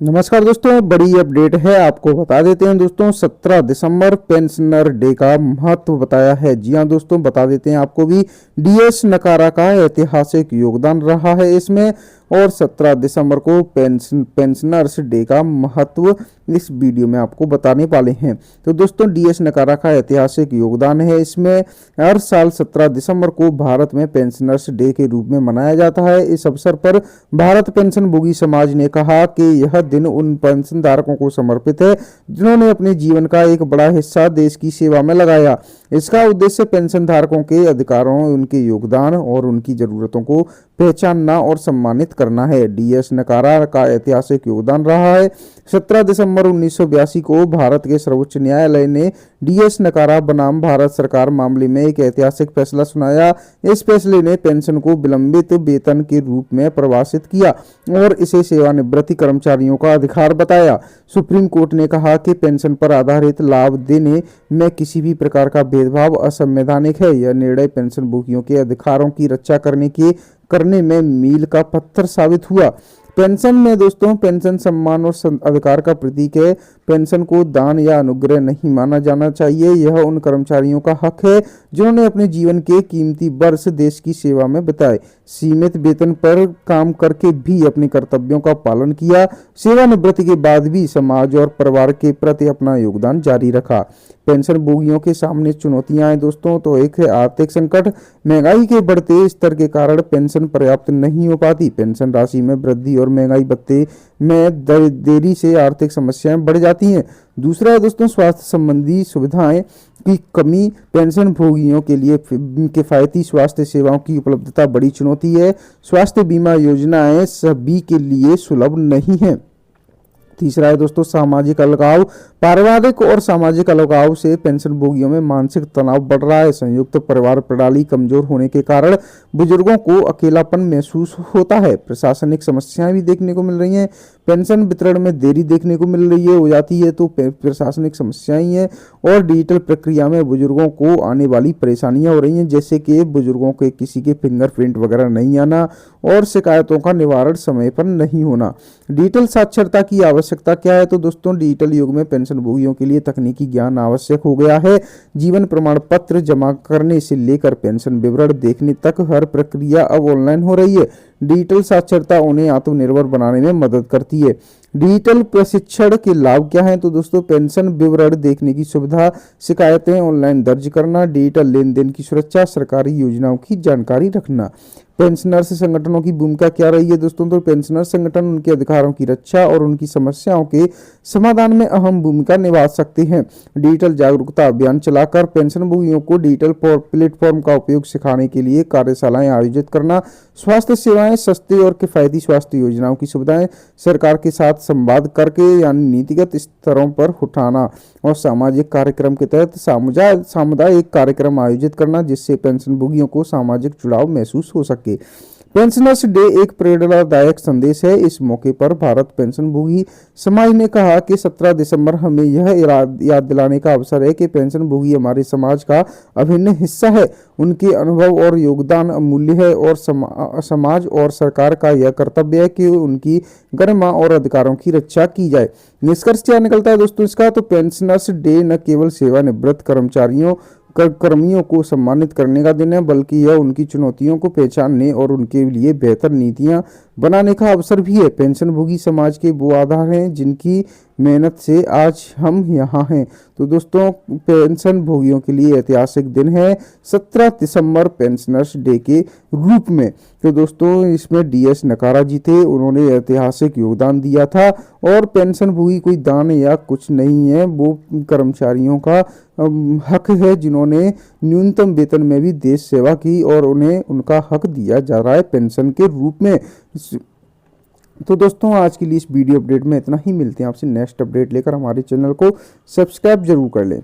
नमस्कार दोस्तों, बड़ी अपडेट है। आपको बता देते हैं दोस्तों, 17 दिसंबर पेंशनर डे का महत्व बताया है। जी हाँ दोस्तों, बता देते हैं आपको भी। डीएस नकारा का ऐतिहासिक योगदान रहा है इसमें, और 17 दिसंबर को पेंशनर्स डे का महत्व इस वीडियो में आपको बताने वाले हैं। तो दोस्तों, डीएस नकारा का ऐतिहासिक योगदान है इसमें। हर साल 17 दिसंबर को भारत में पेंशनर्स डे के रूप में मनाया जाता है। इस अवसर पर भारत पेंशन भोगी समाज ने कहा कि यह दिन उन पेंशन धारकों को समर्पित है जिन्होंने अपने जीवन का एक बड़ा हिस्सा देश की सेवा में लगाया। इसका उद्देश्य पेंशन धारकों के अधिकारों, उनके योगदान और उनकी जरूरतों को पहचानना और सम्मानित करना है। डीएस नकारा का ऐतिहासिक योगदान रहा है। 17 दिसंबर 1982 को भारत के सर्वोच्च न्यायालय ने डीएस नकारा बनाम भारत सरकार मामले में एक ऐतिहासिक फैसला सुनाया। इस फैसले ने पेंशन को विलंबित वेतन के रूप में परिभाषित किया और इसे सेवानिवृत्ति कर्मचारियों का अधिकार बताया। सुप्रीम कोर्ट ने कहा कि पेंशन पर आधारित लाभ देने में किसी भी प्रकार का भेदभाव असंवैधानिक है। यह निर्णय पेंशन भोगियों के अधिकारों की रक्षा करने में मील का पत्थर साबित हुआ। पेंशन में दोस्तों, पेंशन सम्मान और अधिकार का प्रतीक है। पेंशन को दान या अनुग्रह नहीं माना जाना चाहिए। यह उन कर्मचारियों का हक है जिन्होंने अपने जीवन के कीमती वर्ष देश की सेवा में बिताए, सीमित वेतन पर काम करके भी अपने कर्तव्यों का पालन किया, सेवानिवृत्ति के बाद भी समाज और परिवार के प्रति अपना योगदान जारी रखा। पेंशन भोगियों के सामने चुनौतियां हैं दोस्तों, तो एक है आर्थिक संकट। महंगाई के बढ़ते स्तर के कारण पेंशन पर्याप्त नहीं हो पाती। पेंशन राशि में वृद्धि और महंगाई भत्ते में देरी से आर्थिक समस्याएं बढ़ जाती हैं। दूसरा है दोस्तों, स्वास्थ्य संबंधी सुविधाएं की कमी। पेंशन भोगियों के लिए किफायती स्वास्थ्य सेवाओं की उपलब्धता बड़ी चुनौती है। स्वास्थ्य बीमा योजनाएं सभी के लिए सुलभ नहीं है। तीसरा है दोस्तों, सामाजिक अलगाव। पारिवारिक और सामाजिक अलगाव से पेंशन भोगियों में मानसिक तनाव बढ़ रहा है। संयुक्त परिवार प्रणाली कमजोर होने के कारण बुजुर्गों को अकेलापन महसूस होता है। प्रशासनिक समस्याएं भी देखने को मिल रही हैं। पेंशन वितरण में देरी देखने को मिल रही है, हो जाती है, तो प्रशासनिक समस्याएं ही हैं। और डिजिटल प्रक्रिया में बुजुर्गों को आने वाली परेशानियां हो रही हैं, जैसे कि बुजुर्गों के किसी के फिंगरप्रिंट वगैरह नहीं आना और शिकायतों का निवारण समय पर नहीं होना। डिजिटल साक्षरता की आवश्यकता क्या है? तो दोस्तों, डिजिटल युग में पेंशन भोगियों के लिए तकनीकी ज्ञान आवश्यक हो गया है। जीवन प्रमाण पत्र जमा करने से लेकर पेंशन विवरण देखने तक हर प्रक्रिया अब ऑनलाइन हो रही है। डिजिटल साक्षरता उन्हें आत्मनिर्भर बनाने में मदद करती है। डिजिटल प्रशिक्षण के लाभ क्या हैं? तो दोस्तों, पेंशन विवरण देखने की सुविधा, शिकायतें ऑनलाइन दर्ज करना, डिजिटल लेन देन की सुरक्षा, सरकारी योजनाओं की जानकारी रखना। पेंशनर्स संगठनों की भूमिका क्या रही है दोस्तों? तो पेंशनर्स संगठन उनके अधिकारों की रक्षा और उनकी समस्याओं के समाधान में अहम भूमिका निभा सकते हैं। डिजिटल जागरूकता अभियान चलाकर पेंशन भोगियों को डिजिटल प्लेटफॉर्म का उपयोग सिखाने के लिए कार्यशालाएं आयोजित करना, स्वास्थ्य सेवाएं, सस्ते और किफायती स्वास्थ्य योजनाओं की सुविधाएं सरकार के साथ संवाद करके यानी नीतिगत स्तरों पर उठाना, और सामाजिक कार्यक्रम के तहत सामुदायिक कार्यक्रम आयोजित करना जिससे पेंशन भोगियों को सामाजिक जुड़ाव महसूस हो सके। पेंशनर्स डे एक प्रेरणादायक संदेश है। इस मौके पर भारत पेंशन भोगी समाज ने कहा कि 17 दिसंबर हमें यह याद दिलाने का अवसर है कि पेंशन भोगी हमारे समाज का अभिन्न हिस्सा है। उनके अनुभव और योगदान अमूल्य है और समाज और सरकार का यह कर्तव्य है कि उनकी गरिमा और अधिकारों की रक्षा की जाए। निष्कर्ष क्या निकलता है दोस्तों इसका? तो पेंशनर्स डे न केवल सेवानिवृत्त कर्मियों को सम्मानित करने का दिन है, बल्कि यह उनकी चुनौतियों को पहचानने और उनके लिए बेहतर नीतियां बनाने का अवसर भी है। पेंशन भोगी समाज के वो आधार हैं जिनकी मेहनत से आज हम यहाँ हैं। तो दोस्तों, पेंशन भोगियों के लिए ऐतिहासिक दिन है 17 दिसंबर पेंशनर्स डे के रूप में। तो दोस्तों, इसमें डीएस नकारा जी थे, उन्होंने ऐतिहासिक योगदान दिया था। और पेंशन भोगी कोई दान या कुछ नहीं है, वो कर्मचारियों का हक है जिन्होंने न्यूनतम वेतन में भी देश सेवा की और उन्हें उनका हक दिया जा रहा है पेंशन के रूप में। तो दोस्तों, आज के लिए इस वीडियो अपडेट में इतना ही। मिलते हैं आपसे नेक्स्ट अपडेट लेकर। हमारे चैनल को सब्सक्राइब जरूर कर लें।